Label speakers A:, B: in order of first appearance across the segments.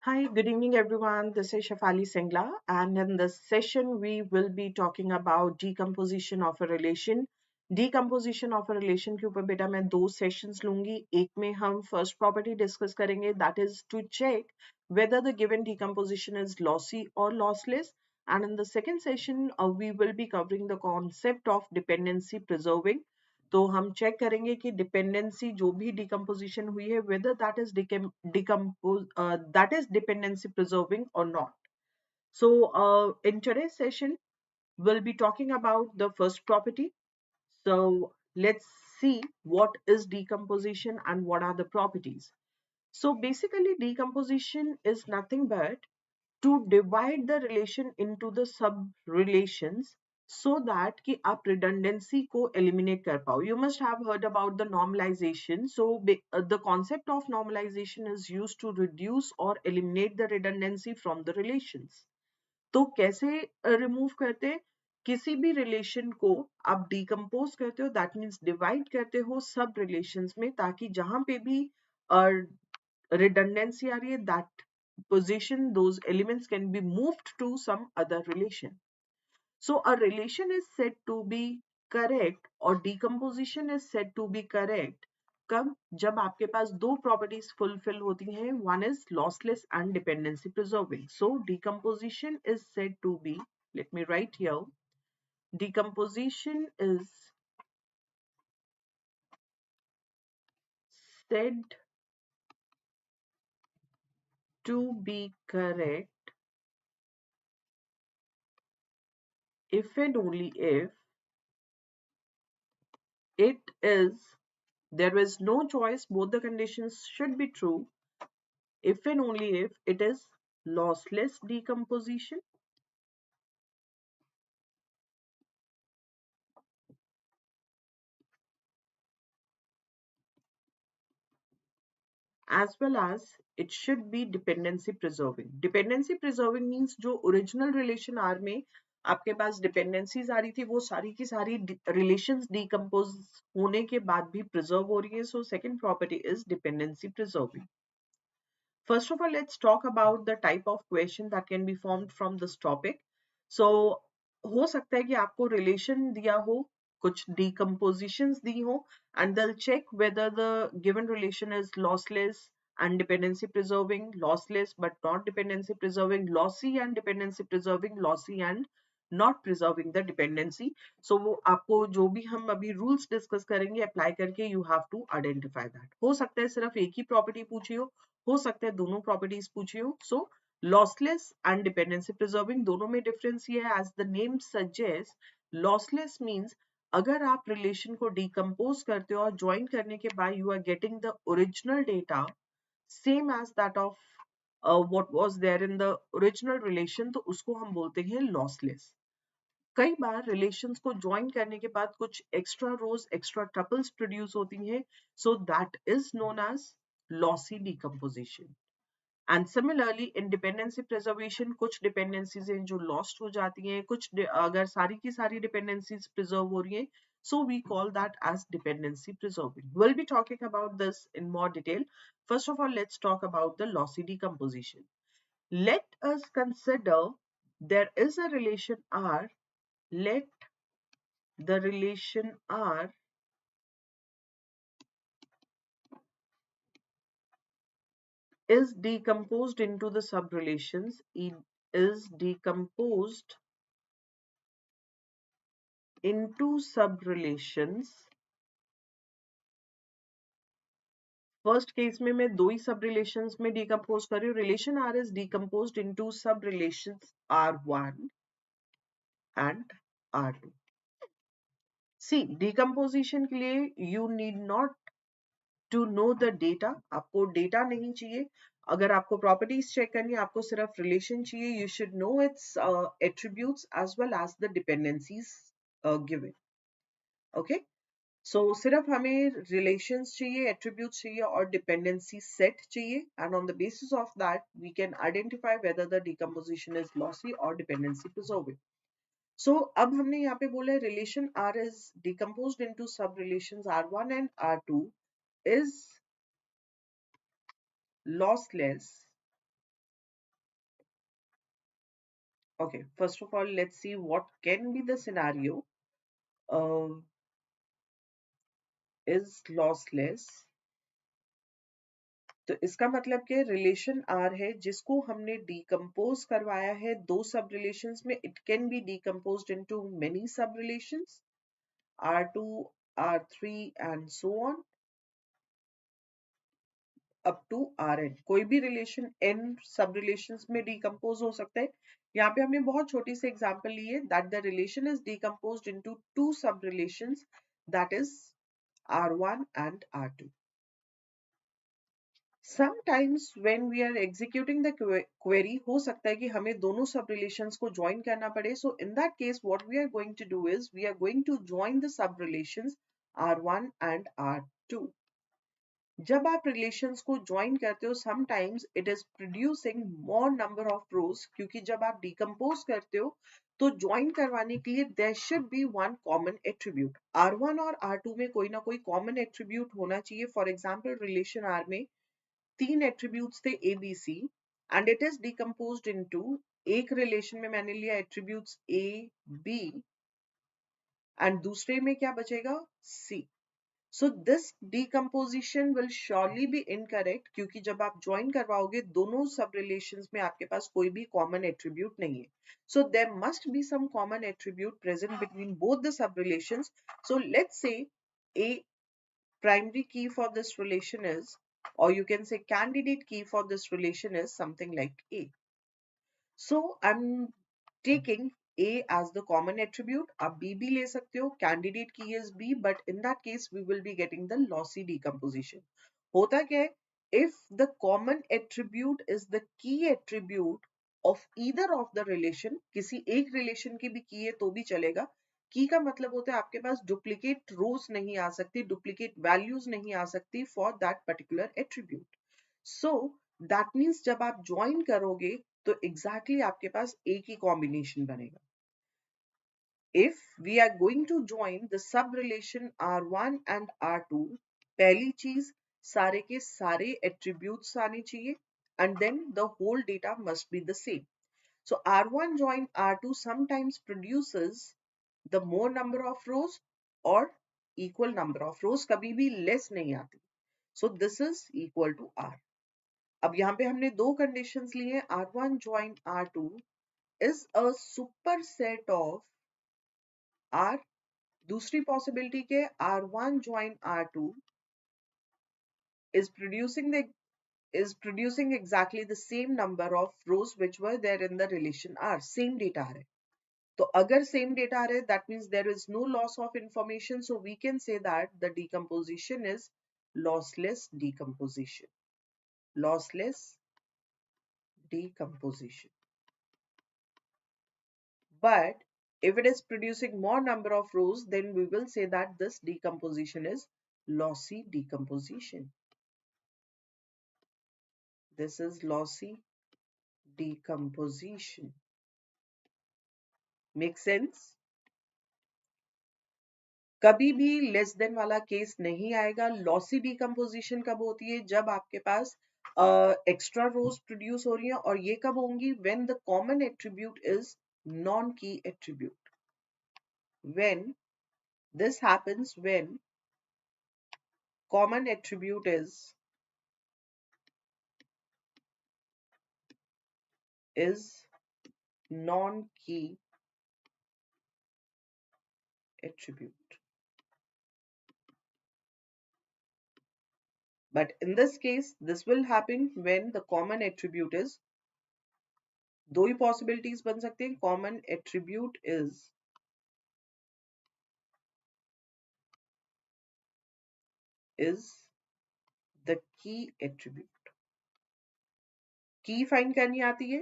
A: Hi, good evening, everyone. This is Shefali Singla, and in this session, we will be talking about decomposition of a relation. Decomposition of a relation के ऊपर बेटा मैं दो sessions लूंगी. एक में हम फर्स्ट प्रॉपर्टी डिस्कस करेंगे, that is to check whether the given decomposition is lossy or lossless. And in the second session, we will be covering the concept of dependency preserving. तो हम चेक करेंगे कि dependency जो भी decomposition हुई है whether that is dependency preserving or not. So in today's session we'll be talking about the first property. So let's see what is decomposition and what are the properties. So basically decomposition is nothing but to divide the relation into the sub relations so that कि आप redundancy को eliminate कर पाओ. You must have heard about the normalization. So the concept of normalization is used to reduce or eliminate the redundancy from the relations. तो कैसे remove करते हैं? किसी भी रिलेशन को आप डिकम्पोज करते हो, दैट मीन्स डिवाइड करते हो सब रिलेशंस में, ताकि जहां पे भी redundancy aa rahi hai, that position, those elements can be moved to some other relation. So a relation is said to be correct or decomposition is said to be correct कब? जब आपके पास दो properties fulfill होती हैं. One is lossless and dependency preserving. So decomposition is said to be, let me write here, decomposition is said to be correct if and only if it is, there is no choice, both the conditions should be true, if and only if it is lossless decomposition as well as it should be dependency preserving. Dependency preserving means जो original relation R में आपके पास dependencies आ रही थी, वो सारी की सारी relations decompose होने के बाद भी preserve हो रही है. So second property is dependency preserving. First of all, let's talk about the type of question that can be formed from this topic. So, हो सकता है कि आपको relation दिया हो, कुछ decompositions दी हो, and they'll check whether the given relation is lossless and dependency preserving, lossless but not dependency preserving, lossy and dependency preserving, lossy and not preserving the dependency. So वो आपको जो भी हम अभी rules discuss करेंगे apply करके you have to identify that. हो सकता है सिर्फ एक ही property पूछी हो सकता है दोनों प्रॉपर्टीज पूछी हो. So lossless and dependency preserving दोनों में डिफरेंस ये है, as the name suggest, lossless means अगर आप रिलेशन को डिकम्पोज करते हो और ज्वाइन करने के बाद you are getting the original data same as that of what was there in the original relation, तो उसको हम बोलते हैं लॉसलेस. कई बार रिलेशंस को ज्वाइन करने के बाद कुछ extra rows, extra tuples produce होती हैं, so that is known as lossy decomposition. And similarly in dependency preservation कुछ डिपेंडेंसीज हैं जो लॉस्ट हो जाती हैं, कुछ अगर सारी की सारी डिपेंडेंसीज प्रिजर्व हो रही हैं, so we call that as dependency preserving. We'll be talking about this in more detail. First of all, let's talk about the lossy decomposition. Let us consider there is a relation R. Let the relation R is decomposed into the subrelations. It is decomposed into subrelations. First case में मैं दो ही सब relations में decompose कर रही हूँ. Relation R is decomposed into sub relations R1 and R2. See decomposition के लिए you need not to know the data. आपको डेटा नहीं चाहिए. अगर आपको प्रॉपर्टीज चेक करनी है, आपको सिर्फ रिलेशन चाहिए. You should know its attributes as well as the dependencies given. Okay, so सिर्फ हमें रिलेशंस चाहिए, एट्रीब्यूट्स चाहिए और डिपेंडेंसी सेट चाहिए, and on the basis of that we can identify whether the decomposition is lossy और dependency preserving. So अब हमने यहाँ पे बोला है relation R is decomposed into sub relations R1 and R2 is lossless Okay, first of all, let's see what can be the scenario uh, is lossless. तो इसका मतलब कि रिलेशन आर है जिसको हमने डिकम्पोज करवाया है दो सब रिलेशंस में. It can be decomposed into many sub relations, R2, R3 and so on up to Rn. कोई भी रिलेशन n सब रिलेशंस में डिकम्पोज हो सकता है. यहाँ पे हमने बहुत छोटी सी एग्जांपल ली है that the relation is decomposed into two sub relations, that is R1 and R2. Sometimes when we are executing the query हो सकता है कि हमें दोनों सब relations को join करना पड़े. So in that case what we are going to do is we are going to join the sub relations R1 and R2. जब आप relations को join करते हो sometimes it is producing more number of rows, क्योंकि जब आप decompose करते हो तो join करवाने के लिए there should be one common attribute. R1 और R2 में कोई ना कोई common attribute होना चाहिए. For example relation R में तीन एट्रीब्यूट्स थे A B C and it is decomposed into, एक रिलेशन में मैंने लिया एट्रीब्यूट्स ए बी एंड दूसरे में क्या बचेगा C. So this decomposition will surely be incorrect, क्योंकि जब आप ज्वाइन करवाओगे दोनों सब रिलेशंस में आपके पास कोई भी कॉमन एट्रीब्यूट नहीं है. So there must be some common attribute present between both the sub relations. So let's say a primary key for this relation is, or you can say candidate key for this relation is something like A. So I'm taking A as the common attribute. आप B भी ले सकते हो. Candidate key is B, but in that case we will be getting the lossy decomposition. होता क्या है? If the common attribute is the key attribute of either of the relation, किसी एक relation की भी key है तो भी चलेगा. की का मतलब होता है आपके पास डुप्लीकेट रोज नहीं आ सकती, डुप्लीकेट वैल्यूज नहीं आ सकती for that particular attribute. So that means जब आप ज्वाइन करोगे तो एग्जैक्टली आपके पास एक ही कॉम्बिनेशन बनेगा. If we are going to join the sub relation R1 and R2, पहली चीज सारे के सारे एट्रीब्यूट्स आने चाहिए and then the whole data must be the same. So R1 join R2 sometimes produces the more number of rows or equal number of rows, कभी भी less नहीं आती. So this is equal to R. अब यहाँ पे हमने दो conditions ली हैं. R1 join R2 is a superset of R. दूसरी possibility के R1 join R2 is producing exactly the same number of rows which were there in the relation R. Same data है. तो अगर सेम डेटा आ रहा है that means there is no loss of information. So we can say that the decomposition is lossless decomposition. Lossless decomposition. But if it is producing more number of rows, then we will say that this decomposition is lossy decomposition. This is lossy decomposition. Make sense? कभी भी less than वाला case नहीं आएगा. Lossy decomposition कब होती है? जब आपके पास एक्स्ट्रा रोज प्रोड्यूस हो रही है, और ये कब होंगी? When the common attribute is non की attribute. When this happens, when common attribute is non-key attribute. But in this case, this will happen when the common attribute is, दो ही possibilities बन सकते हैं. Common attribute is the key attribute. Key find करनी आती है.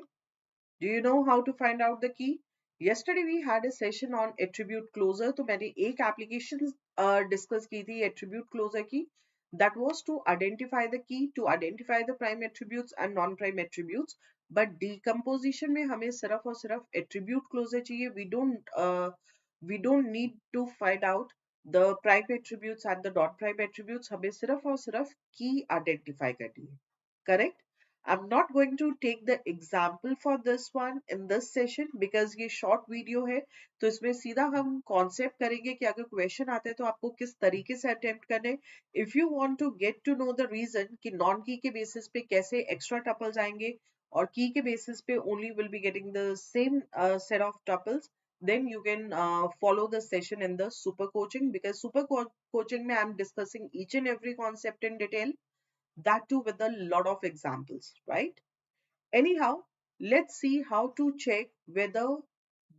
A: Do you know how to find out the key? Yesterday we had a session on attribute closer. तो मैंने एक application discuss की थी attribute closer की. That was to identify the key, to identify the prime attributes and non-prime attributes. But decomposition में हमें सिर्फ और सिर्फ attribute closer चाहिए. We don't need to find out the prime attributes and the non-prime attributes. हमें सिर्फ और सिर्फ key identify करनी है. Correct? I'm not going to take the example for this one in this session because ये short video है, तो इसमें सीधा हम concept करेंगे कि अगर question आता है तो आपको किस तरीके से attempt करने. If you want to get to know the reason कि non key के basis पे कैसे extra tuples आएंगे और key के basis पे only will be getting the same set of tuples, then you can follow the session in the super coaching, because super coaching में I'm discussing each and every concept in detail, that too with a lot of examples, right? Anyhow, let's see how to check whether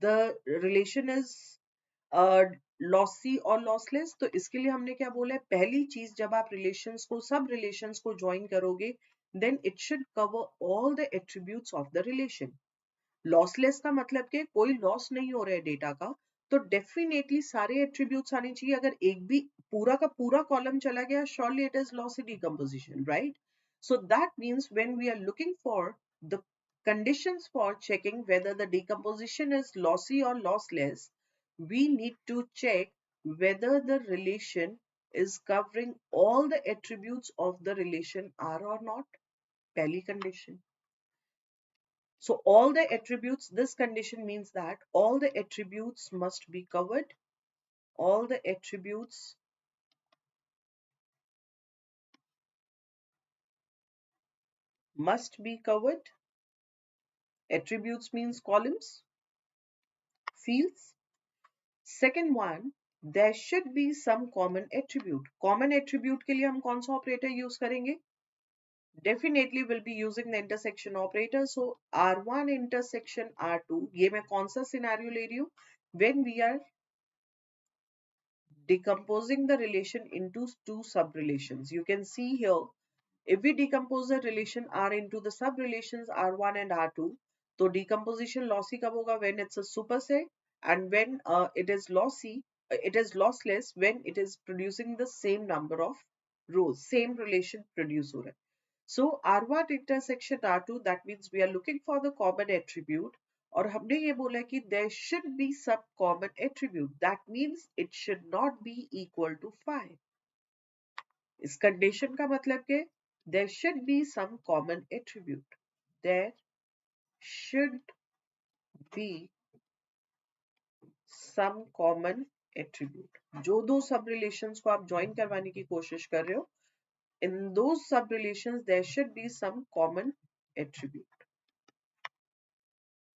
A: the relation is uh, lossy or lossless. तो इसके लिए हमने क्या बोला है, पहली चीज जब आप relations को सब relations को join करोगे, then it should cover all the attributes of the relation. Lossless का मतलब कि कोई लॉस नहीं हो रहा है डेटा का, तो डेफिनेटली सारे एट्रीब्यूट्स आने चाहिए. अगर एक भी पूरा का पूरा कॉलम चला गया, surely it is lossy decomposition, right? So that means when we are looking for the conditions for checking whether the decomposition is lossy or lossless, we need to check whether the relation is covering all the attributes of the relation are or not. पहली condition. So all the attributes, this condition means that all the attributes must be covered. All the attributes must be covered. Attributes means columns, fields. Second one, there should be some common attribute. Common attribute के लिए हम कौन सा operator use करेंगे? Definitely will be using the intersection operator. So R1 intersection R2, ये मैं कौन सा scenario ले रही हूँ? When we are decomposing the relation into two sub-relations. You can see here, if we decompose the relation R into the sub-relations R1 and R2, तो decomposition lossy कब होगा? When it's a superset, and when it is lossy, it is lossless when it is producing the same number of rows, same relation produce हो रहा है. So R1 intersection R2, that means we are looking for the common attribute. और हमने ये बोला कि there should be some common attribute. That means it should not be equal to 5. इस condition का मतलब कि there should be some common attribute. There should be some common attribute. जो दो सब relations को आप join करवाने की कोशिश कर रहे हो, in those sub relations there should be some common attribute.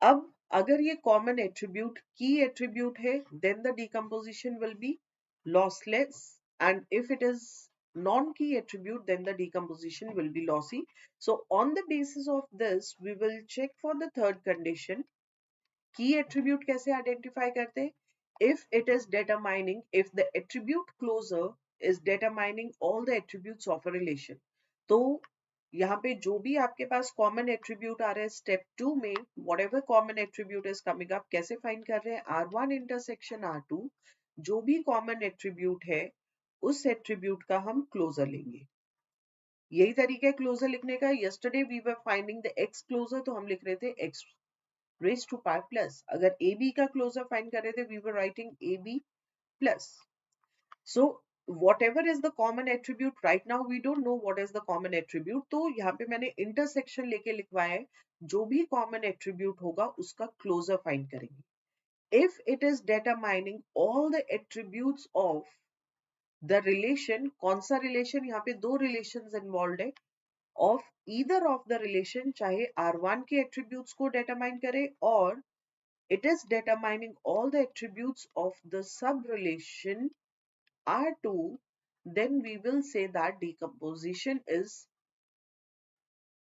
A: अब अगर ये common attribute key attribute है, then the decomposition will be lossless, and if it is non-key attribute, then the decomposition will be lossy. So on the basis of this, we will check for the third condition. Key attribute कैसे identify करते हैं? If it is determining, if the attribute closer is determining all the attributes of a relation. तो यहाँ पे जो भी आपके पास common attribute आ रहा है स्टेप 2 में, whatever common attribute is coming up, कैसे फाइंड कर रहे हैं? R1 intersection R2, जो भी कॉमन एट्रीब्यूट है उस एट्रीब्यूट का हम क्लोजर लेंगे. यही तरीका है क्लोजर लिखने का. yesterday we were finding the x closer, तो हम लिख रहे थे x raised to pi plus. अगर ab का क्लोजर फाइंड कर रहे थे, we were writing ab plus. So whatever is the common attribute, right now we don't know what is the common attribute, तो यहाँ पे मैंने intersection लेके लिखवाया है, जो भी common attribute होगा उसका closer find करेंगे. If it is determining all the attributes of the relation, कौन सा relation? यहाँ पे दो relations involved है, of either of the relation, चाहे R1 के attributes को determine करे और it is determining all the attributes of the sub relation R2, then we will say that decomposition is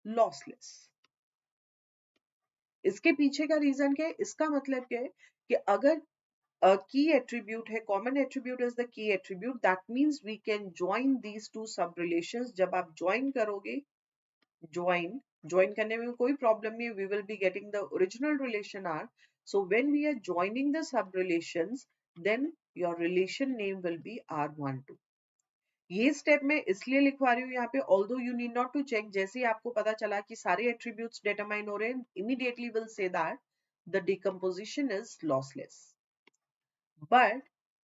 A: lossless. इसके पीछे का रीजन क्या है? इसका मतलब क्या है कि अगर key attribute है, common attribute is the key attribute, that means we can join these two sub relations. जब आप join करोगे, join करने में कोई problem नहीं, we will be getting the original relation R. So when we are joining the sub relations, then your relation name will be R12. ये step मैं इसलिए लिखवा रही हूँ यहाँ पे, although you need not to check, जैसे ही आपको पता चला कि सारे attributes determine हो रहे हैं, immediately will say that the decomposition is lossless. But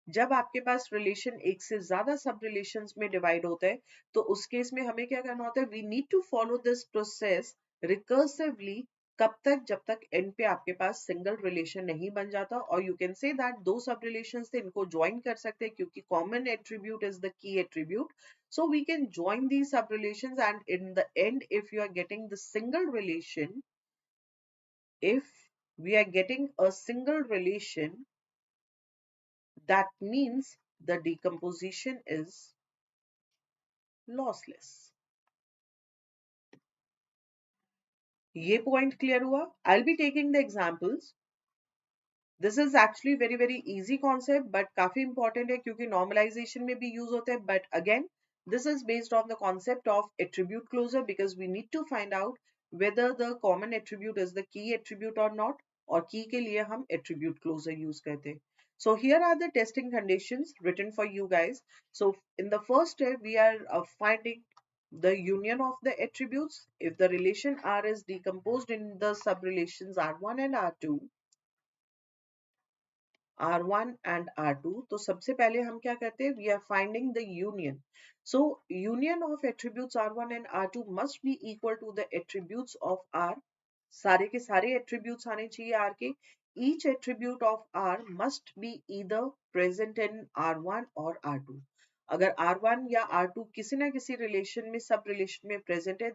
A: जब आपके पास relation एक से ज्यादा sub relations में divide होता है, तो उस केस में हमें क्या करना होता है? We need to follow this process recursively कब तक, जब तक एंड पे आपके पास सिंगल रिलेशन नहीं बन जाता, और यू कैन से दैट दो सब रिलेशंस थे, इनको ज्वाइन कर सकते हैं क्योंकि common attribute is the key attribute. So we can join these sub relations, and in the end, if you are getting the single relation, if we are getting a single relation, that means the decomposition is lossless. ये point clear हुआ? I'll be taking the examples. This is actually very easy concept, but काफी important है क्योंकि normalization में भी use होता है. But again, this is based on the concept of attribute closure, because we need to find out whether the common attribute is the key attribute or not, और key के लिए हम attribute closure use करते हैं. So here are the testing conditions written for you guys. So in the first step, we are finding the union of the attributes. If the relation R is decomposed in the sub-relations R1 and R2, R1 and R2, तो सबसे पहले हम क्या करते हैं, we are finding the union. So union of attributes R1 and R2 must be equal to the attributes of R. सारे के सारे attributes आने चाहिए R के. Each attribute of R must be either present in R1 or R2. अगर R1 या R2 किसी ना किसी relation में, सब relation में present है,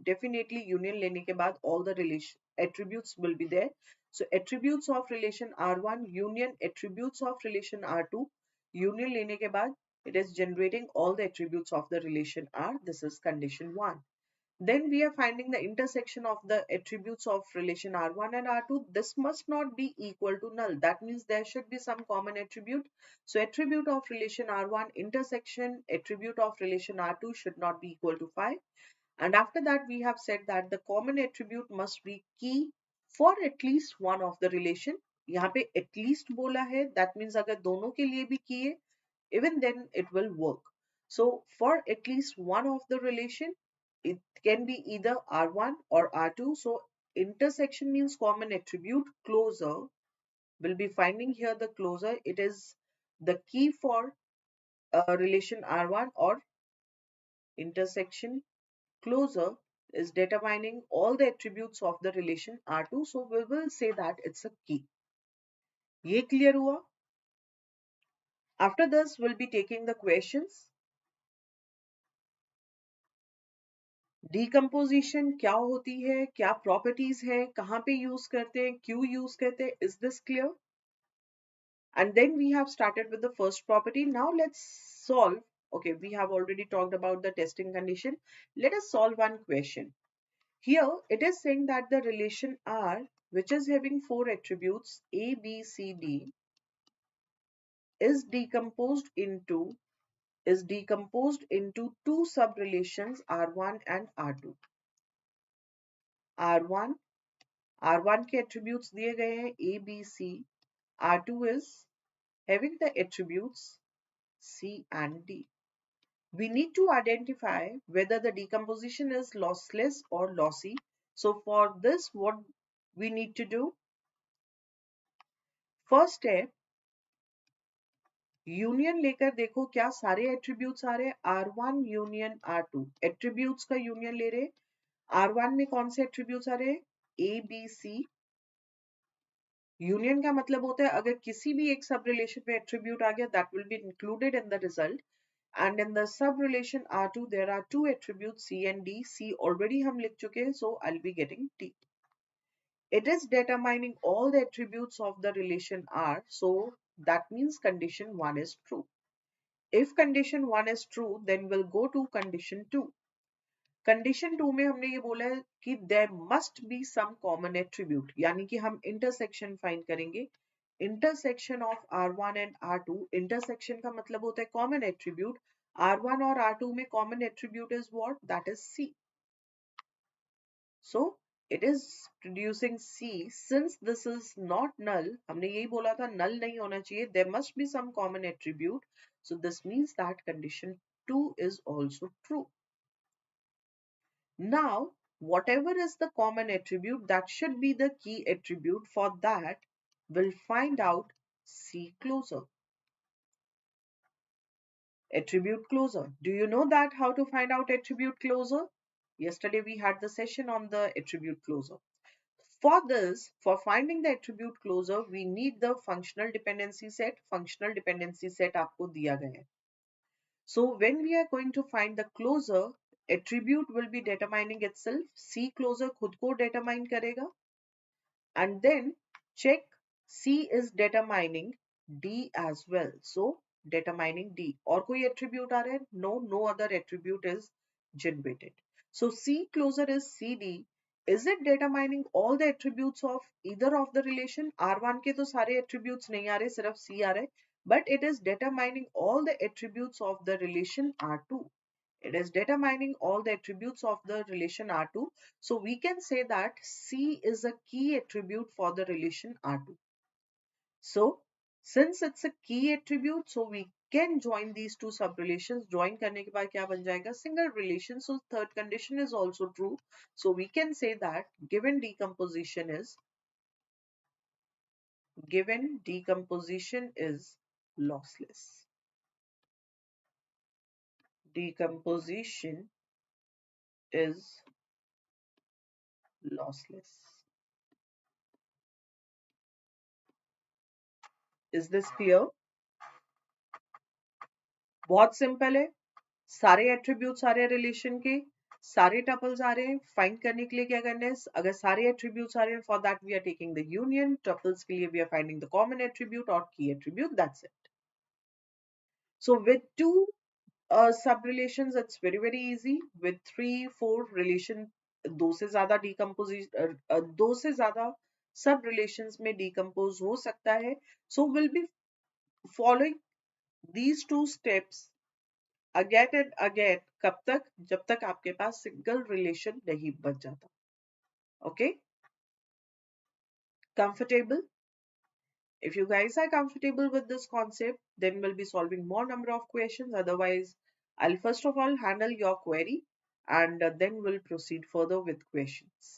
A: definitely union लेने के बाद all the relation attributes will be there. So attributes of relation R1 union attributes of relation R2, union लेने के बाद it is generating all the attributes of the relation R. This is condition 1. Then we are finding the intersection of the attributes of relation R1 and R2. This must not be equal to null. That means there should be some common attribute. So attribute of relation R1 intersection attribute of relation R2 should not be equal to 5. And after that, we have said that the common attribute must be key for at least one of the relation. यहाँ पे at least बोला है, that means अगर दोनों के लिए भी key है, even then it will work. So for at least one of the relation, it can be either R1 or R2. So intersection means common attribute. Closure, will be finding here the closure. It is the key for relation R1, or intersection closure is determining all the attributes of the relation R2. So we will say that it's a key. ये clear हुआ? After this, we'll be taking the questions. Decomposition क्या होती है, क्या properties है, कहाँ पे use करते हैं, क्यों use करते हैं, is this clear? And then we have started with the first property. Now let's solve. Okay, we have already talked about the testing condition. Let us solve one question. Here it is saying that the relation R, which is having four attributes A, B, C, D, is decomposed into two sub-relations R1 and R2. R1 R1 के attributes दिए गए हैं A, B, C. R2 is having the attributes C and D. We need to identify whether the decomposition is lossless or lossy. So for this, what we need to do? First step, union लेकर देखो क्या सारे attributes आ रहे हैं. R1 union R2 attributes का union ले रहे. R1 में कौन से एट्रीब्यूट्स आ रहे हैं? A, B, C. यूनियन का मतलब होता है अगर किसी भी एक सब रिलेशन में एट्रीब्यूट आ गया, that will be included in the result. And in the sub relation R2, there are two attributes C and D. C already हम लिख चुके हैं, so I'll be getting D. It is determining all the attributes of the relation R, so that means condition 1 is true. If condition 1 is true, then we'll go to condition 2. Condition 2 में हमने ये बोला है कि there must be some common attribute, यानी कि हम intersection find करेंगे. Intersection of R1 and R2. Intersection का मतलब होता है common attribute. R1 और R2 में common attribute is what? That is C. So it is producing C. Since this is not null, हमने यही बोला था null नहीं होना चाहिए. There must be some common attribute. So this means that condition 2 is also true. Now, whatever is the common attribute, that should be the key attribute. For that, we'll find out C closure. Attribute closure. Do you know that how to find out attribute closure? Yesterday we had the session on the attribute closure. For this, for finding the attribute closure, we need the functional dependency set. Functional dependency set आपको दिया गया है. So when we are going to find the closure, attribute will be determining itself. C closure खुद को determine करेगा. And then check C is determining D as well. So determining D. और कोई attribute आ रहा है? No, no other attribute is generated. So C closure is CD. Is it determining all the attributes of either of the relation? R1 के तो सारे attributes नहीं आ रहे, सिर्फ C आ रहे. But it is determining all the attributes of the relation R2. It is determining all the attributes of the relation R2. So we can say that C is a key attribute for the relation R2. So since it's a key attribute, so we can join these two subrelations. Join करने के बाद क्या बन जाएगा? Single relation. So third condition is also true. So we can say that given decomposition is lossless. Decomposition is lossless. Is this clear? बहुत simple है. सारे attributes आ रहे हैं रिलेशन के, सारे टपल्स आ रहे हैं. फाइंड करने के लिए क्या करना है? अगर सारे एट्रीब्यूट्स आ रहे हैं, for that we are taking the union. Tuples के लिए we are finding the common attribute और key attribute. That's it. So with two sub relations it's very very easy. With 3-4 relation, दो से ज्यादा दो से ज्यादा सब रिलेशंस में डिकम्पोज हो सकता है. So will be following these two steps again and again. कब तक? जब तक आपके पास सिंगल रिलेशन नहीं बन जाता. Okay, comfortable? If you guys are comfortable with this concept, then we'll be solving more number of questions. Otherwise, I'll first of all handle your query and then we'll proceed further with questions.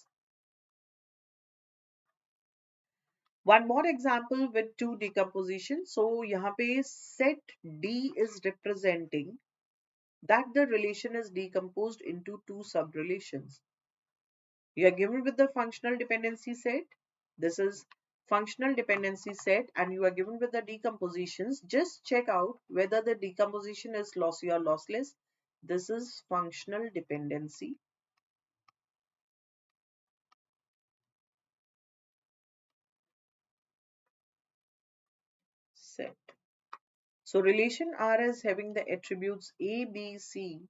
A: One more example with two decomposition. So यहाँ पे set D is representing that the relation is decomposed into two sub-relations. You are given with the functional dependency set. This is functional dependency set and you are given with the decompositions. Just check out whether the decomposition is lossy or lossless. This is functional dependency set. So relation R is having the attributes A, B, C,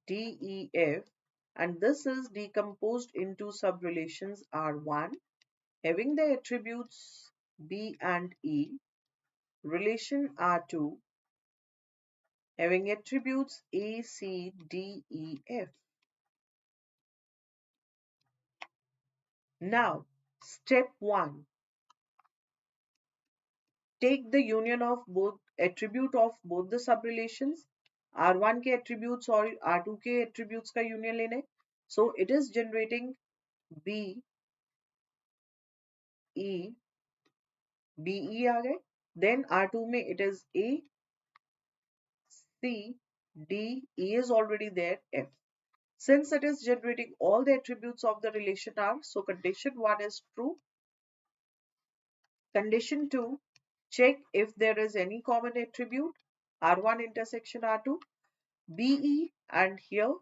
A: D, E, F, and this is decomposed into sub-relations R1 having the attributes B and E, relation R2 having attributes A, C, D, E, F. Now, step 1. Take the union of both attribute of both the subrelations. R1 के attributes और R2 के attributes का union लेने. So, it is generating B, E, B, E आ गए. Then R2 में it is A, C, D, E is already there, F. Since it is generating all the attributes of the relation R, so condition 1 is true. Condition 2, check if there is any common attribute, R1 intersection R2, BE, and here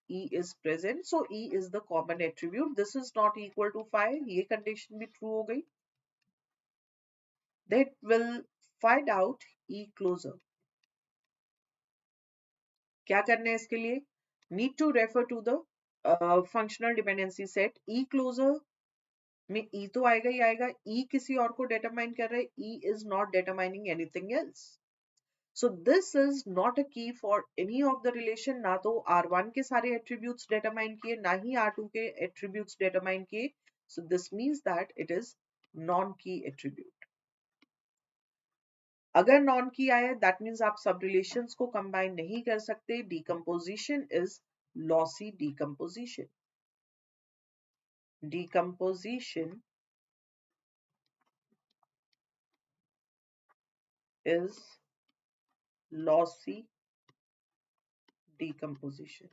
A: E is present. So E is the common attribute. This is not equal to 5. ये condition भी true हो गई. That will find out E closer. क्या करना है इसके लिए? Need to refer to the functional dependency set. E closer में E तो आएगा ही आएगा. E किसी और को determine कर रहा है. E is not determining anything else. So this is not a key for any of the relation. ना तो R1 के सारे attributes determine किए, ना ही R2 के attributes determine किए. So this means that it is non-key attribute. अगर non-key आया, that means आप sub relations को combine नहीं कर सकते. Decomposition is lossy decomposition. Decomposition is lossy decomposition.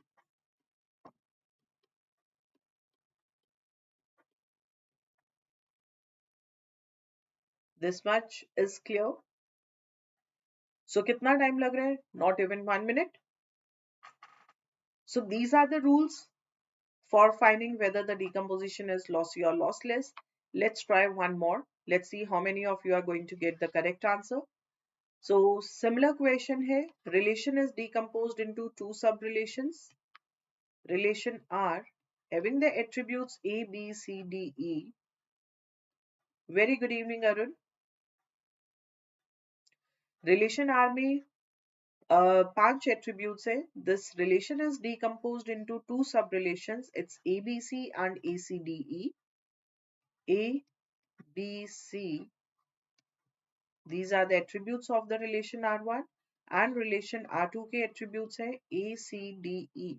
A: This much is clear. So कितना time लग रहा है? Not even 1 minute. So these are the rules for finding whether the decomposition is lossy or lossless. Let's try one more. Let's see how many of you are going to get the correct answer. So similar question here. Relation is decomposed into two sub-relations. Relation R having the attributes A, B, C, D, E. Very good evening, Arun. Relation R में पांच attributes है. This relation is decomposed into two sub-relations. It's ABC and ACDE. A, B, C. These are the attributes of the relation R1 and relation R2 के attributes है A, C, D, E.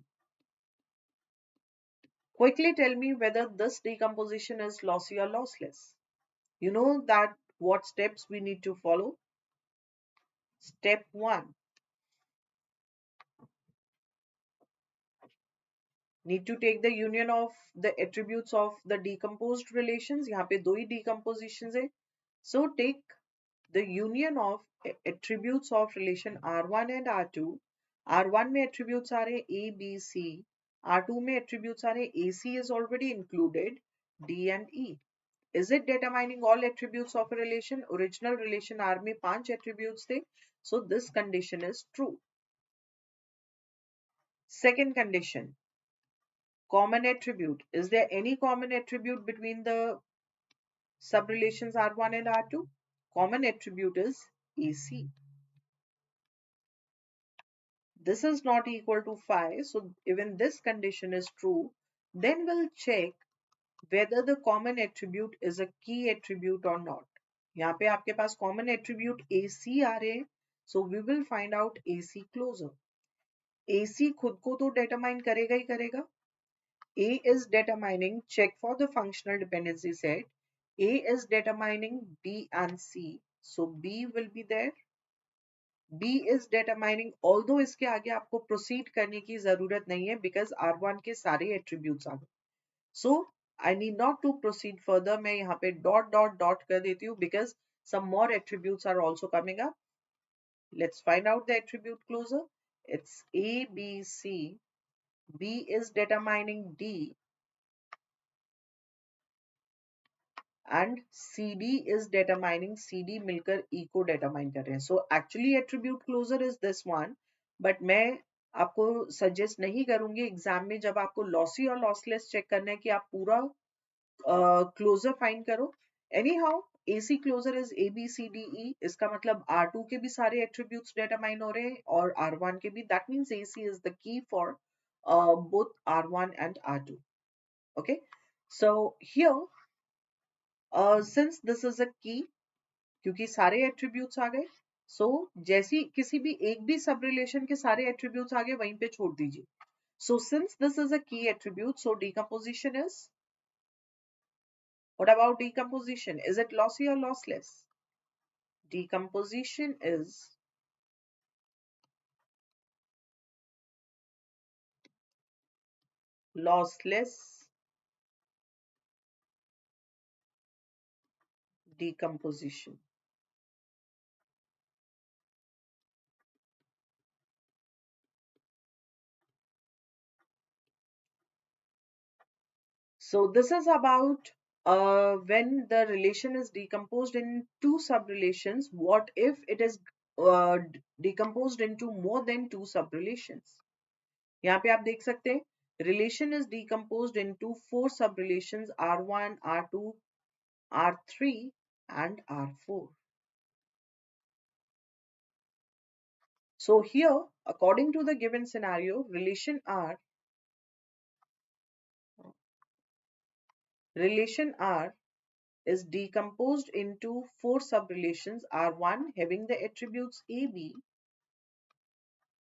A: Quickly tell me whether this decomposition is lossy or lossless. You know that what steps we need to follow. Step 1. Need to take the union of the attributes of the decomposed relations. यहाँ पे दो ही decompositions है. So take the union of attributes of relation R1 and R2. R1 में attributes आ रहे A, B, C. R2 में attributes आ रहे AC is already included, D and E. Is it determining all attributes of a relation? Original relation R में 5 attributes थे. So this condition is true. Second condition. Common attribute. Is there any common attribute between the subrelations R1 and R2? Common attribute is AC. This is not equal to 5, so even this condition is true. Then we'll check whether the common attribute is a key attribute or not. यहाँ पे आपके पास common attribute AC आ रहे हैं, so we will find out AC closer. AC खुद को तो determine करेगा ही करेगा. A is determining, check for the functional dependency set. A is determining B and C, so B will be there. B is determining, although इसके आगे आपको proceed करने की जरूरत नहीं है because R1 के सारे attributes आ गए. So I need not to proceed further. मैं यहाँ पे dot dot dot कर देती हूँ because some more attributes are also coming up. Let's find out the attribute closer. It's A, B, C. B is determining D. And CD is determining CD मिलकर E को determine कर रहे हैं. So actually attribute closure is this one, but मैं आपको suggest नहीं करूंगी exam में जब आपको lossy और lossless check करना है कि आप पूरा closure find करो. Anyhow AC closure is A B C D E. इसका मतलब R2 के भी सारे attributes determine हो रहे हैं और R1 के भी. That means AC is the key for both R1 and R2. Okay, so here since this is a key, क्योंकि सारे attributes आ गए, so जैसी किसी भी एक भी सब relation के सारे attributes आ गए वहीं पे छोड़ दीजिए. So since this is a key attribute, so decomposition is, what about decomposition? Is it lossy or lossless? Decomposition is lossless decomposition. So this is about when the relation is decomposed in two sub-relations. What if it is decomposed into more than two sub-relations? यहाँ पे आप देख सकते हैं relation is decomposed into four sub-relations R1, R2, R3 and R4. So here, according to the given scenario, relation R is decomposed into four sub-relations R1 having the attributes AB,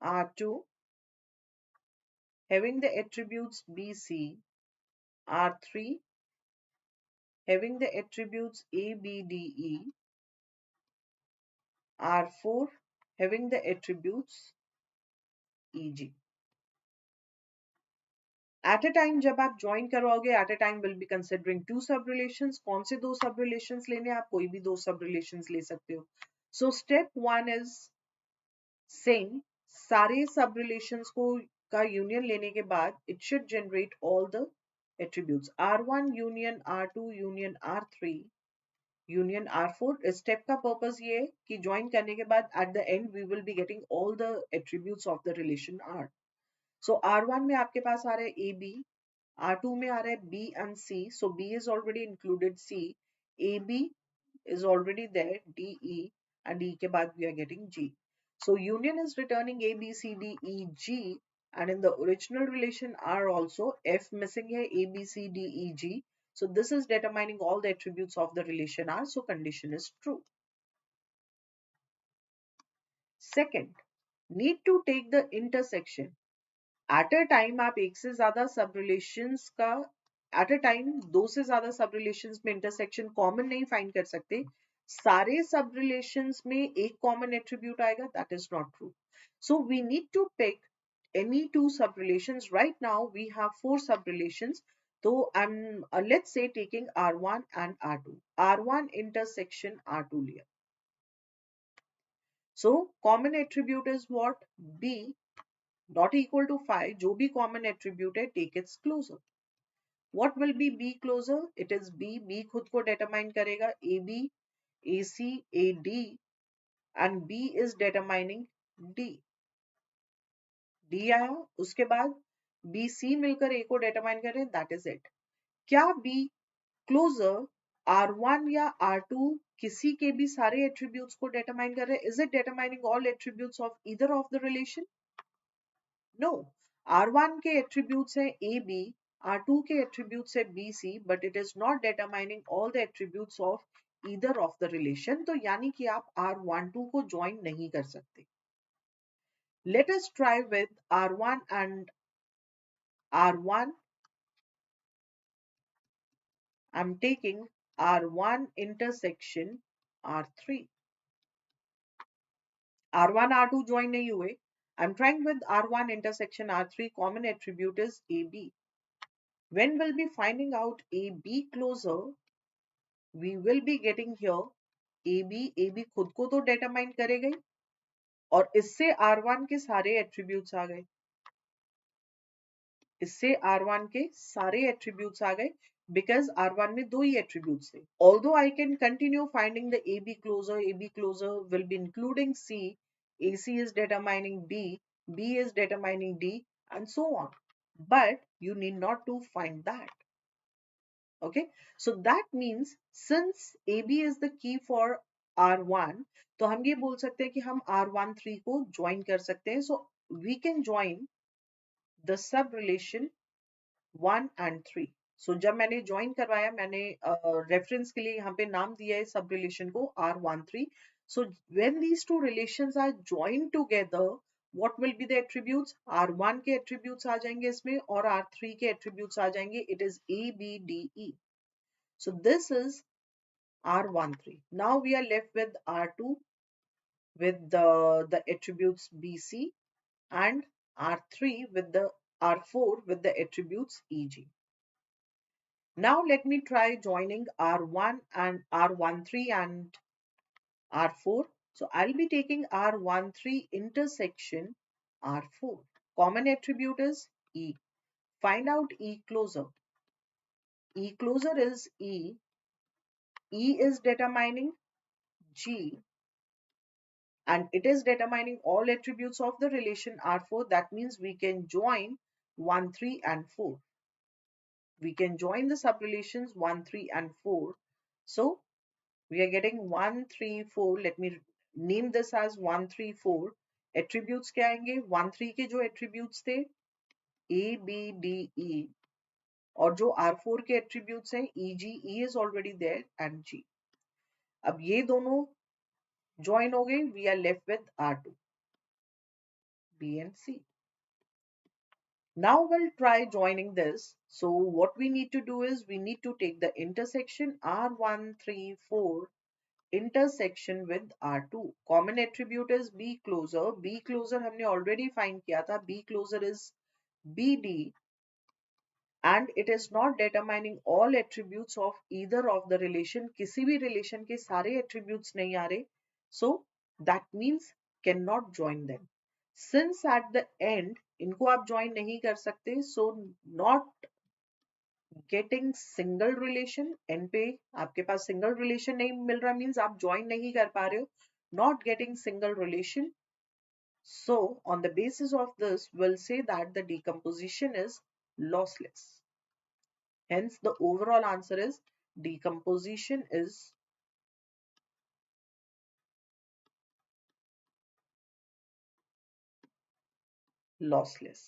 A: R2 having the attributes BC, R3 having the attributes ABDE, R4 having the attributes EG. At a time जब आप join करवाओगे, at a time will be considering two sub relations. कौन से दो sub relations लेने, आप कोई भी दो सब रिलेशंस ले सकते हो. So step one is saying सारे सब रिलेशंस को का यूनियन लेने के बाद it should generate all the attributes. R1 union R2 union R3 union R4. Step का पर्पस ये है कि ज्वाइन करने के बाद at the end we will be getting all the attributes of the relation R. So R1 में आपके पास आ रहा है A B, R2 में आ रहा है B and C. So B is already included C. AB is already there, D E, and E के बाद we are getting G. So union is returning A B C D E G, and in the original relation R also F missing है, A B C D E G. So this is determining all the attributes of the relation R. So condition is true. Second, need to take the intersection. Eight a time आप एक से ज्यादा सब relations का, eight a time दो से ज्यादा सब रिलेशंस में इंटरसेक्शन कॉमन नहीं फाइंड कर सकते. सारे सब रिलेशंस में एक कॉमन एट्रीब्यूट आएगा, that is not true. So we need to pick any two sub relations. Right now we have four sub relations. So I'm let's say taking R1 and R2. R1 intersection R2 लिया. So common attribute is what? B not equal to 5. जो भी common attribute है, take its closure. What will be B closer? It is B. B खुद को determine करेगा AB, AC, AD, and B is determining D. D आया, उसके बाद BC मिलकर A को determine करें, that is it. क्या B closer R1 या R2 किसी के भी सारे attributes को determine कर रहे हैं? Is it determining all attributes of either of the relation? No. R1 के attributes हैं AB, R2 के attributes है BC, but it is not determining all the attributes of either of the relation. तो यानी कि आप R12 को join नहीं कर सकते. Let us try with R1 and R1. I'm taking R1 intersection R3. R1 R2 join नहीं हुए. I'm trying with R1 intersection R3. Common attribute is AB. When we'll be finding out AB closer, we will be getting here AB खुद को तो determine करेगा ही, और इससे R1 के सारे attributes आ गए. इससे R1 के सारे attributes आ गए because R1 में दो ही attributes थे. Although I can continue finding the AB closer will be including C, AC is determining B, B is determining D, and so on. But you need not to find that. Okay, so that means since AB is the key for R1, तो हम ये बोल सकते हैं कि हम R13 को join कर सकते हैं. So we can join the sub relation 1 and 3. So जब मैंने join करवाया, मैंने reference के लिए यहाँ पे नाम दिया है sub relation को R13. So when these two relations are joined together, what will be the attributes? R1 के attributes आ जाएंगे इसमें और R3 के attributes आ जाएंगे. It is A, B, D, E. So this is R13. Now we are left with R2 with the attributes BC and R3 with the R4 with the attributes EG. Now let me try joining R1 and R13 and R4. So I'll be taking R13 intersection R4. Common attribute is E. Find out E closer. E closer is E. E is determining G, and it is determining all attributes of the relation R4. That means we can join 1, 3 and 4. We can join the subrelations 1, 3 and 4. So we are getting 1, 3, 4. Let me name this as 1, 3, 4. Attributes क्या आएंगे? 1, 3 के जो attributes थे A, B, D, E, और जो R4 के attributes हैं E, G, E is already there and G. अब ये दोनों join हो गए. We are left with R2, B and C. Now we'll try joining this. So what we need to do is we need to take the intersection R134 intersection with R2. Common attribute is B closer. B closer हमने already find किया था. B closer is BD and it is not determining all attributes of either of the relation. किसी भी relation के सारे attributes नहीं आ रहे, so that means cannot join them. Since at the end इनको आप join नहीं कर सकते, so not getting single relation, end पे आपके पास single relation नहीं मिल रहा means आप join नहीं कर पा रहे हो, not getting single relation. So on the basis of this, we'll say that the decomposition is lossless. Hence, the overall answer is decomposition is lossless.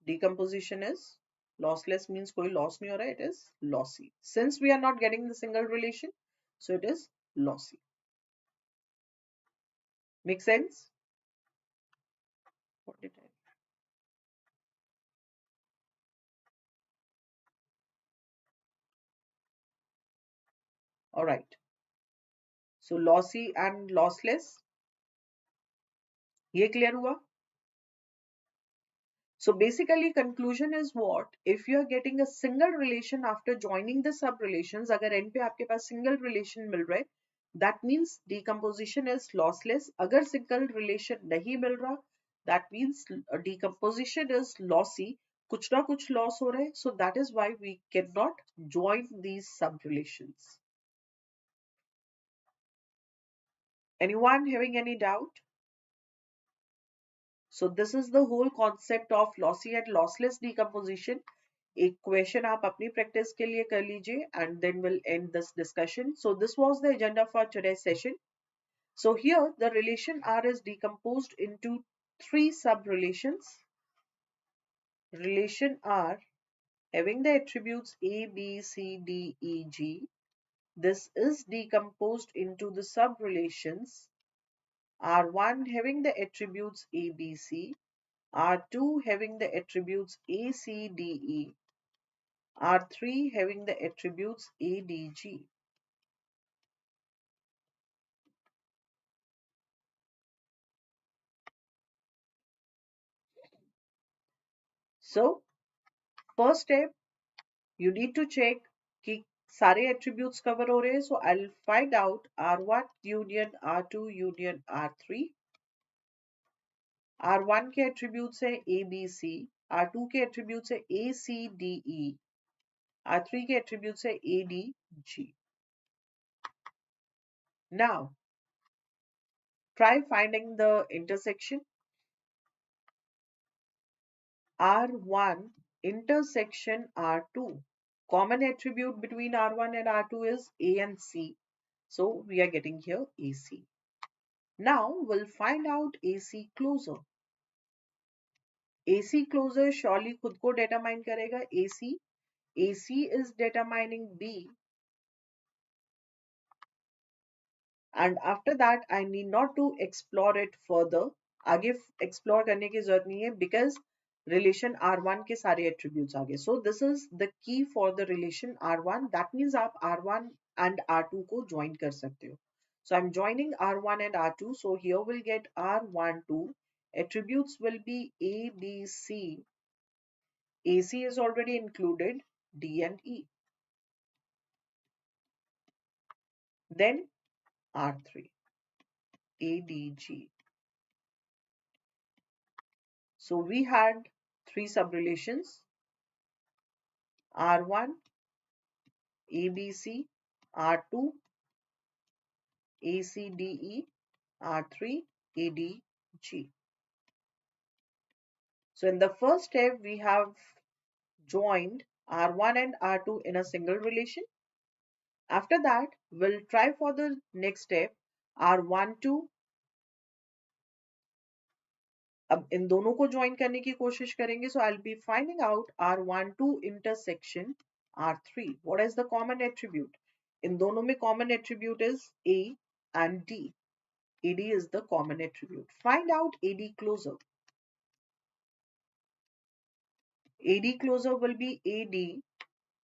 A: Decomposition is lossless means कोई loss नहीं हो रहा, it is lossy. Since we are not getting the single relation, so it is lossy. Make sense? What did I? All right. So lossy and lossless, ये clear हुआ? So basically conclusion is what? If you are getting a single relation after joining the sub relations, अगर end पे आपके पास single relation मिल रहा है, that means decomposition is lossless. अगर single relation नहीं मिल रहा, that means decomposition is lossy. कुछ ना कुछ loss हो रहा है, so that is why we cannot join these sub relations. Anyone having any doubt? So this is the whole concept of lossy and lossless decomposition. एक question आप अपनी practice के लिए कर लीजिए and then we'll end this discussion. So this was the agenda for today's session. So here the relation R is decomposed into three sub-relations. Relation R having the attributes A, B, C, D, E, G. This is decomposed into the sub-relations R1 having the attributes A, B, C, R2 having the attributes A, C, D, E, R3 having the attributes A, D, G. So first step, you need to check कि सारे attributes cover हो रहे हैं. So I'll find out R1 union R2 union R3. R1 के attributes है A, B, C. R2 के attributes है A, C, D, E. R3 के attributes है A, D, G. Now try finding the intersection. R1 intersection R2. Common attribute between R1 and R2 is A and C. So we are getting here AC. Now we'll find out AC closer. AC closer surely खुद को determine करेगा AC. AC is determining B. And after that I need not to explore it further. आगे explore करने की जरूरत नहीं है because relation R1 के सारे attributes आ गए. So this is the key for the relation R1. That means आप R1 and R2 को join कर सकते हो. So I'm joining R1 and R2. So here we'll get R12. Attributes will be A, B, C. AC is already included, D and E. Then R3, A, D, G. So we had three subrelations, R1, ABC, R2, ACDE, R3, ADG. So in the first step, we have joined R1 and R2 in a single relation. After that, we'll try for the next step, R12. अब इन दोनों को join करने की कोशिश करेंगे. So I'll be finding out R12 intersection R3. What is the common attribute? इन दोनों में common attribute is A and D. AD is the common attribute. Find out AD closer. AD closer will be AD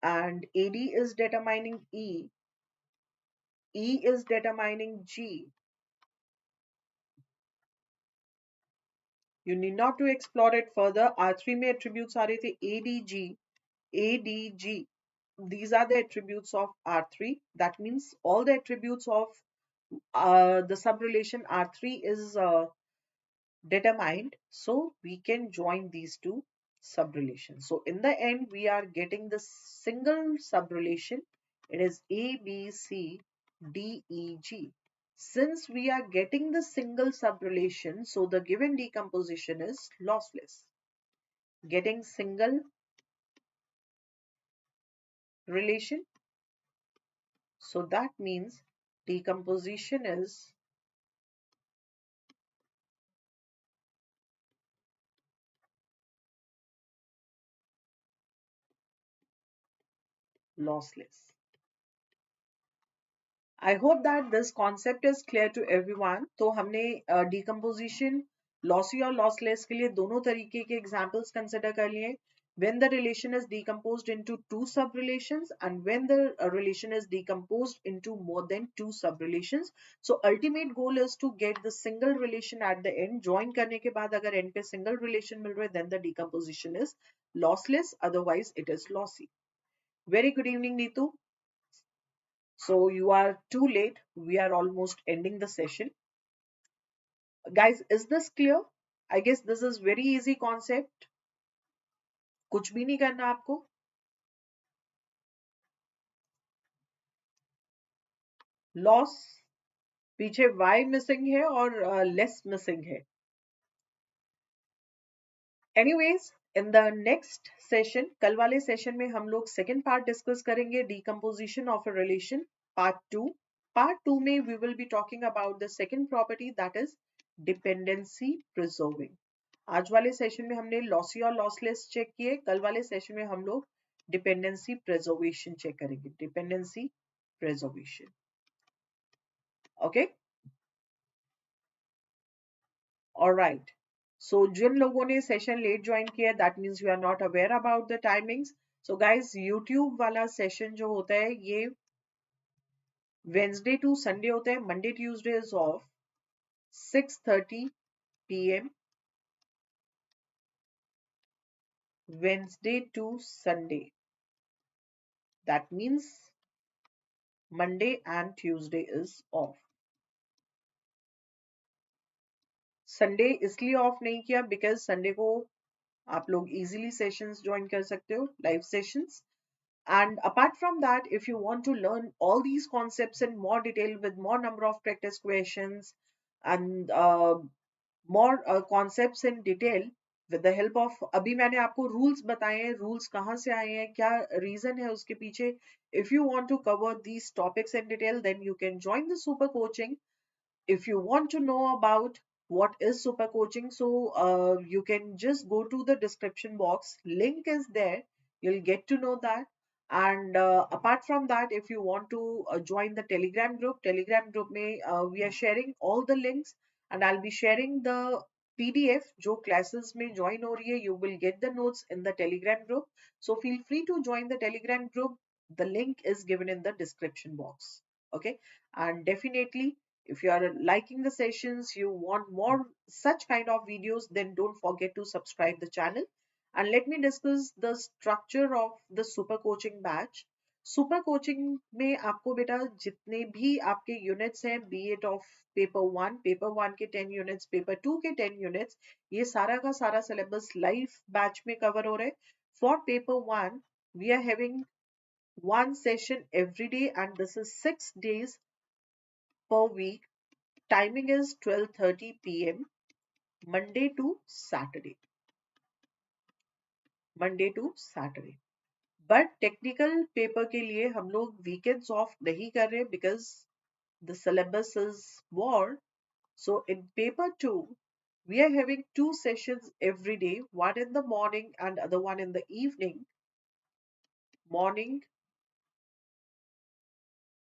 A: and AD is determining E. E is determining G. You need not to explore it further. R3 में attributes आ रहे थे ADG, ADG. These are the attributes of R3. That means all the attributes of the subrelation R3 is determined, so we can join these two subrelations. So in the end, we are getting the single subrelation. It is A, B, C, D, E, G. Since we are getting the single subrelation, so the given decomposition is lossless. Getting single relation, so that means decomposition is lossless. I hope that this concept is clear to everyone. तो हमने decomposition lossy और lossless के लिए दोनों तरीके के examples consider कर लिए. When the relation is decomposed into two subrelations and when the relation is decomposed into more than two subrelations. So ultimate goal is to get the single relation at the end. Join करने के बाद अगर end पे single relation मिल रहा है, then the decomposition is lossless. Otherwise, it is lossy. Very good evening, Neetu. So you are too late. We are almost ending the session. Guys, is this clear? I guess this is very easy concept. कुछ भी नहीं करना आपको. Loss पीछे y missing है और less missing है. Anyways, in the next session, कल वाले session में हम लोग second part discuss करेंगे decomposition of a relation, part 2. Part 2 में we will be talking about the second property, that is dependency preserving. आज वाले सेशन में हमने लॉसी और लॉसलेस चेक किए. कल वाले सेशन में हम लोग डिपेंडेंसी प्रिजर्वेशन चेक करेंगे. Dependency preservation. Okay, alright. So जिन लोगों ने सेशन लेट ज्वाइन किया, that means you are not aware about the timings. So guys, YouTube वाला सेशन जो होता है ये वेंसडे टू संडे होता है. Monday Tuesday is off 6:30 PM. Wednesday to Sunday. That means Monday and Tuesday is off. Sunday इसलिए of नहीं किया बिकॉज संडे को आप लोग इजीली सेशंस ज्वाइन कर सकते हो, live sessions. And apart from that, if you want to learn all these concepts in more detail with more number of practice questions and more concepts in detail with the help of, अभी मैंने आपको rules बताए हैं, rules कहाँ से आए हैं, क्या reason है उसके पीछे. If you want to cover these topics in detail, then you can join the super coaching. If you want to know about what is super coaching, so you can just go to the description box, link is there, you'll get to know that. And apart from that, if you want to join the telegram group में we are sharing all the links, and I'll be sharing the PDF जो classes में join हो रही है. You will get the notes in the telegram group, so feel free to join the telegram group. The link is given in the description box. Okay, and definitely, if you are liking the sessions, you want more such kind of videos, then don't forget to subscribe the channel. And let me discuss the structure of the super coaching batch. Super coaching में आपको बेटा जितने भी आपके units हैं, be it of paper 1 के 10 units, paper 2 के 10 units, ये सारा का सारा syllabus live batch में cover हो रहा है. For paper 1, we are having one session every day, and this is 6 days per week. Timing is 12:30 PM, Monday to Saturday. Monday to Saturday. But technical paper के लिए हम लोग weekends off नहीं कर रहे because the syllabus is war. So in paper 2, we are having two sessions every day, one in the morning and other one in the evening. Morning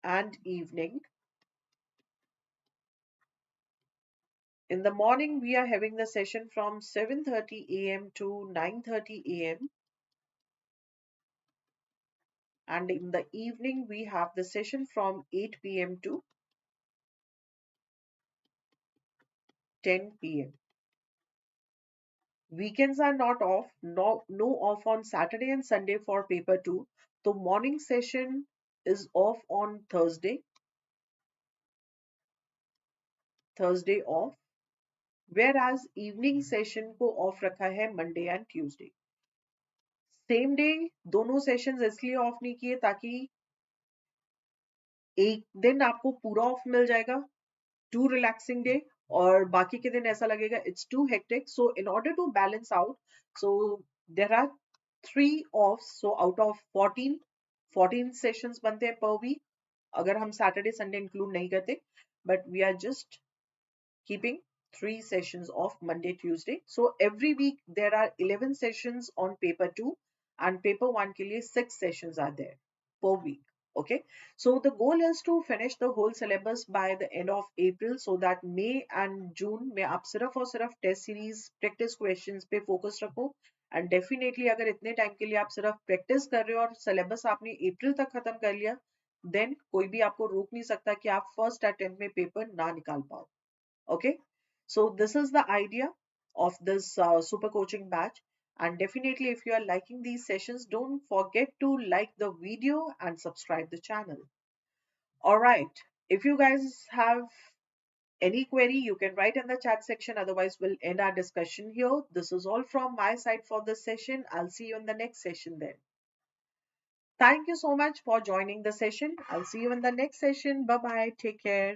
A: and evening. In the morning, we are having the session from 7:30 AM to 9:30 AM. And in the evening, we have the session from 8 PM to 10 PM. weekends are not off, no off on Saturday and Sunday for paper 2. So morning session is off on Thursday off, whereas evening session को of रखा है Monday and Tuesday. Same day दोनों sessions इसलिए of नहीं किए ताकि एक दिन आपको पूरा ऑफ मिल जाएगा, टू रिलैक्सिंग डे, और बाकी के दिन ऐसा लगेगा it's too hectic. So in order to balance out, so there are 3 of, so out of 14 sessions बनते हैं पर वीक अगर हम सैटरडे संडे इंक्लूड नहीं करते, but we are just keeping 3 sessions of Monday, Tuesday. So every week there are 11 sessions on paper 2 and paper 1 के लिए 6 sessions are there per week. Okay, so the goal is to finish the whole syllabus by the end of April so that May and June में आप सिर्फ और सिर्फ test series practice questions पे focus रखो. And definitely अगर इतने time के लिए आप सिर्फ प्रैक्टिस कर रहे हो और सिलेबस आपने अप्रैल तक खत्म कर लिया, देन कोई भी आपको रोक नहीं सकता कि आप फर्स्ट अटेम्प्ट में पेपर ना निकाल पाओ. Okay, so this is the idea of this super coaching batch, and definitely if you are liking these sessions, don't forget to like the video and subscribe the channel. All right, if you guys have any query, you can write in the chat section, otherwise we'll end our discussion here. This is all from my side for this session. I'll see you in the next session then. Thank you so much for joining the session. I'll see you in the next session. Bye bye, take care.